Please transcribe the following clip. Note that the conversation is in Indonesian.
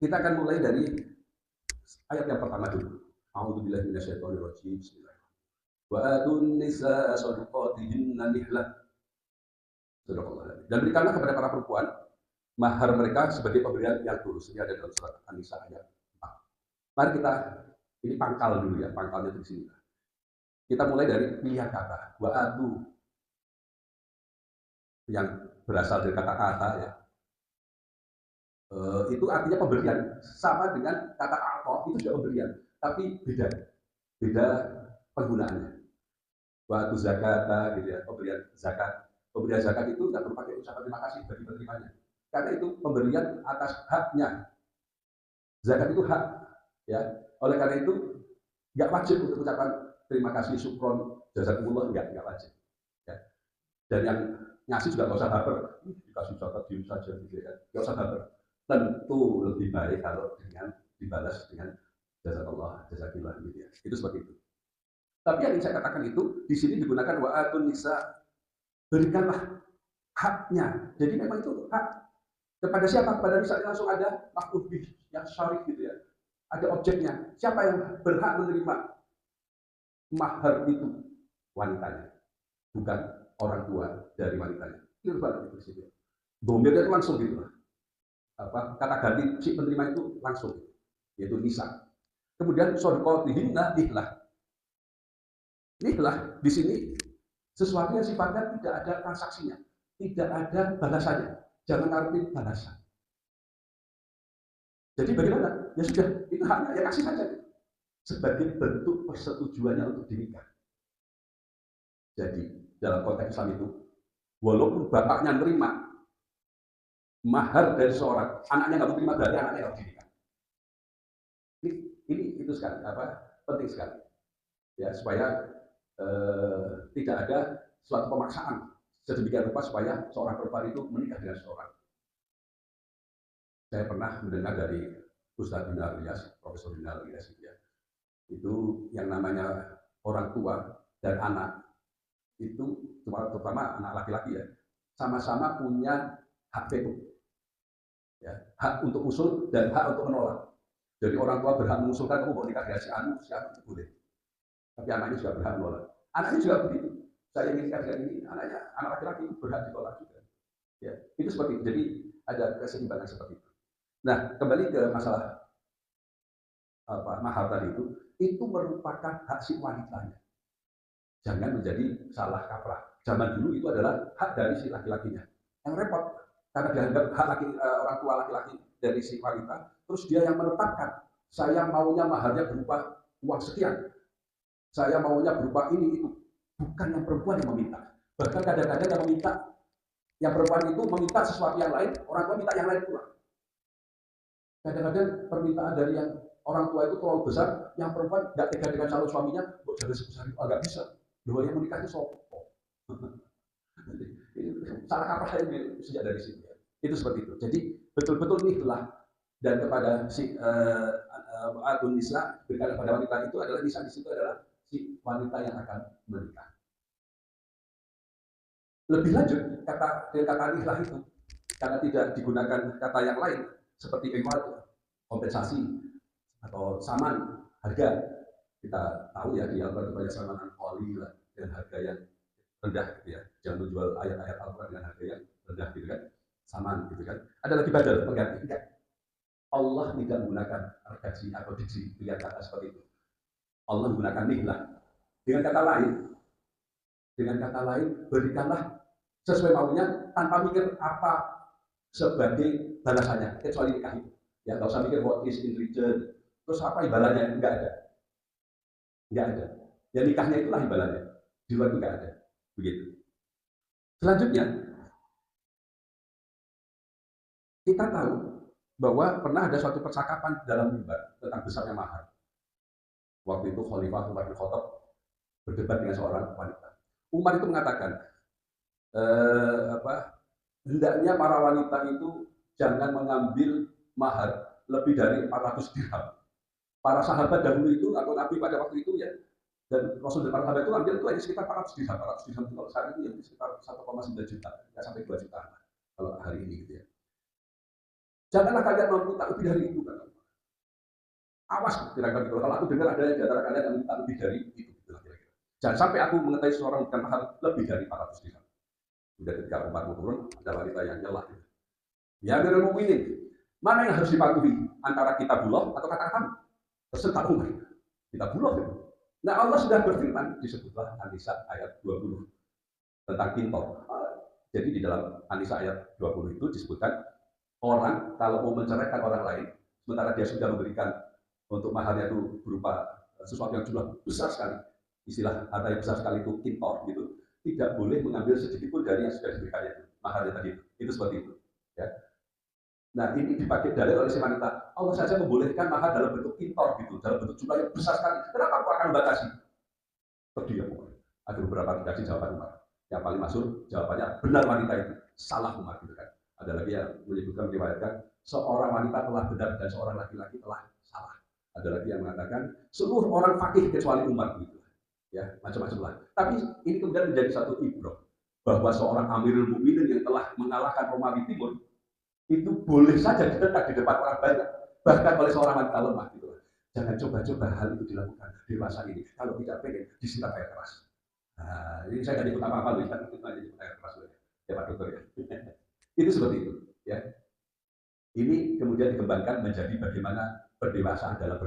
Kita akan mulai dari ayat yang pertama dulu. A'udzubillahi minasyaitonirrajim. Bismillahirrahmanirrahim. Wa atun nisaa shadaqatihinna nihlah. Dan berikanlah kepada para perempuan mahar mereka sebagai pemberian yang tulus. Ini ada dalam surat An-Nisa ayat 4. Mari kita, ini pangkal dulu ya, pangkalnya di sini. Kita mulai dari pilihan kata. Wa atu, yang berasal dari kata-kata ya. Itu artinya pemberian, sama dengan kata ato itu juga pemberian, tapi beda penggunaannya. Waktu zakat gitu ya, pemberian zakat itu nggak perlu pakai ucapan terima kasih bagi penerimanya, karena itu pemberian atas haknya. Zakat itu hak ya, oleh karena itu nggak wajib untuk ucapan terima kasih, syukron, jazakumullah, nggak wajib ya. Dan yang ngasih juga nggak usah baper, dikasih zakat diem saja gitu ya, nggak usah baper. Tentu lebih baik kalau dengan dibalas dengan jazakallah, jazakillah gitu ya. Itu seperti itu. Tapi yang ingin saya katakan itu di sini digunakan wa'atun nisa, berikanlah haknya. Jadi memang itu hak kepada siapa? Kepada nisa langsung ada maf'ul bih yang syarif gitu ya. Ada objeknya. Siapa yang berhak menerima mahar itu? Wanitanya, bukan orang tua dari wanitanya. Itu banget itu sih. Domirnya itu langsung gitu. Kata ganti si penerima itu langsung, yaitu nisa. Kemudian shadaqatihinna nihlah. Nihlah di sini sesuatu yang sifatnya tidak ada transaksinya, tidak ada balasannya. Jangan ngarepin balasan. Jadi bagaimana? Ya sudah, itu haknya, ya kasih saja. Sebagai bentuk persetujuannya untuk dinikah. Jadi dalam konteks Islam itu, walaupun bapaknya nerima mahar dari seorang, anaknya nggak terima, berarti anaknya nggak dinikah. Ini itu sekali penting sekali ya, supaya tidak ada suatu pemaksaan sedemikian rupa supaya seorang perempuan itu menikah dengan seorang. Saya pernah mendengar dari Ustadz bin Al-Ilyas, Profesor bin Al-Ilyas ya, itu yang namanya orang tua dan anak itu, terutama anak laki-laki ya, sama-sama punya hak veto ya, hak untuk usul dan hak untuk menolak. Jadi orang tua berhak mengusulkan, kamu mau nikah dengan si anu itu boleh, tapi anaknya juga berhak menolak. Anaknya juga begitu, saya ingin nikah dengan ini, anaknya, anak laki-laki berhak ditolak juga ya. Itu seperti itu. Jadi ada keseimbangan seperti itu. Nah, kembali ke masalah mahar tadi itu merupakan hak si wanitanya, jangan menjadi salah kaprah. Zaman dulu itu adalah hak dari si laki-lakinya. Yang repot karena dianggap hak orang tua laki-laki dari si wanita, terus dia yang menetapkan, saya maunya maharnya berupa uang sekian, saya maunya berupa ini itu. Bukan yang perempuan yang meminta. Bahkan kadang-kadang yang meminta, yang perempuan itu meminta sesuatu yang lain, orang tua minta yang lain pula. Kadang-kadang permintaan dari yang orang tua itu terlalu besar, yang perempuan nggak tega dengan calon suaminya, kok jadi sebesar itu, nggak bisa. Dua yang menikah itu sopo. Salah kaprah ini sejak dari sini. Itu seperti itu. Jadi betul-betul nihlah, dan kepada si atun nisa, berikan kepada wanita itu adalah nisa di situ adalah si wanita yang akan menikah. Lebih lanjut kata nihlah itu, karena tidak digunakan kata yang lain seperti kompensasi atau saman harga. Kita tahu ya di Al-Quran banyak samanan oli dengan harga yang rendah gitu ya. Jangan menjual ayat-ayat Al-Quran dengan harga yang rendah gitu kan. Saman gitu kan. Ada lagi badal pengganti. Enggak. Allah tidak menggunakan redaksi atau diksi pilihan kata seperti itu. Allah menggunakan nihlah. Dengan kata lain, berikanlah sesuai maunya tanpa mikir apa sebagai balasannya, kecuali nikah itu. Ya nggak usah mikir what is in return. Terus apa imbalannya? Enggak ada. Ya nikahnya itulah imbalannya. Di luar itu enggak ada. Begitu. Selanjutnya, kita tahu bahwa pernah ada suatu percakapan dalam mimbar tentang besarnya mahar. Waktu itu Khalifah Umar bin Khattab berdebat dengan seorang wanita. Umar itu mengatakan, hendaknya para wanita itu jangan mengambil mahar lebih dari 400 dirham. Para sahabat dahulu itu atau Nabi pada waktu itu ya, dan Rasul dan para sahabat itu ambil itu hanya sekitar 400 dirham. 400 dirham itu kalau saat itu ya sekitar 1,9 juta, nggak sampai 2 juta kalau hari ini gitu ya. Janganlah kalian meminta lebih dari itu, kata Umar. Awas, kira-kira gitu. Kalau aku dengar ada di antara kalian yang minta lebih dari itu, kira-kira. Jangan sampai aku mengetahui seorang bukan mahal lebih dari 400 dirham. Kemudian ketika Umar mau turun, ada wanita yang nyelah. Ya, Amirul Mukminin, mana yang harus dipatuhi antara kitabullah atau kata-katamu? Terserah Umar. Kitabullah. Ya. Nah, Allah sudah berfirman disebutlah An-Nisa ayat 20 tentang kintor. Jadi di dalam An-Nisa ayat 20 itu disebutkan orang kalau mau menceraikan orang lain, sementara dia sudah memberikan untuk maharnya itu berupa sesuatu yang jumlah besar sekali, istilah harta yang besar sekali itu kintor gitu, tidak boleh mengambil sedikit pun dari yang sudah diberikannya itu, maharnya tadi itu seperti itu. Ya. Nah ini dipakai dalil oleh si wanita. Allah saja membolehkan mahar dalam bentuk kintor gitu, dalam bentuk jumlah yang besar sekali. Kenapa aku akan membatasi? Terdiam Umar. Ada beberapa dikasih jawaban Umar. Yang paling masuk jawabannya benar wanita itu, salah Umar gitu kan. Ada lagi yang menyebutkan meriwayatkan seorang wanita telah benar dan seorang laki-laki telah salah. Ada lagi yang mengatakan seluruh orang fakih kecuali Umar gitu. Ya, macam-macam lah. Tapi ini kemudian menjadi satu ibrah bahwa seorang Amirul Mukminin yang telah mengalahkan Romawi Timur itu boleh saja ditentang di depan orang banyak, bahkan oleh seorang wanita lemah gitu. Jangan coba-coba hal itu dilakukan di masa ini. Kalau tidak pengen disiram air keras. Nah, ini saya tidak ikut apa-apa loh, ya, ikut aja air keras loh, ya Pak Dokter ya. Itu seperti itu. Ya. Ini kemudian dikembangkan menjadi bagaimana berdewasaan dalam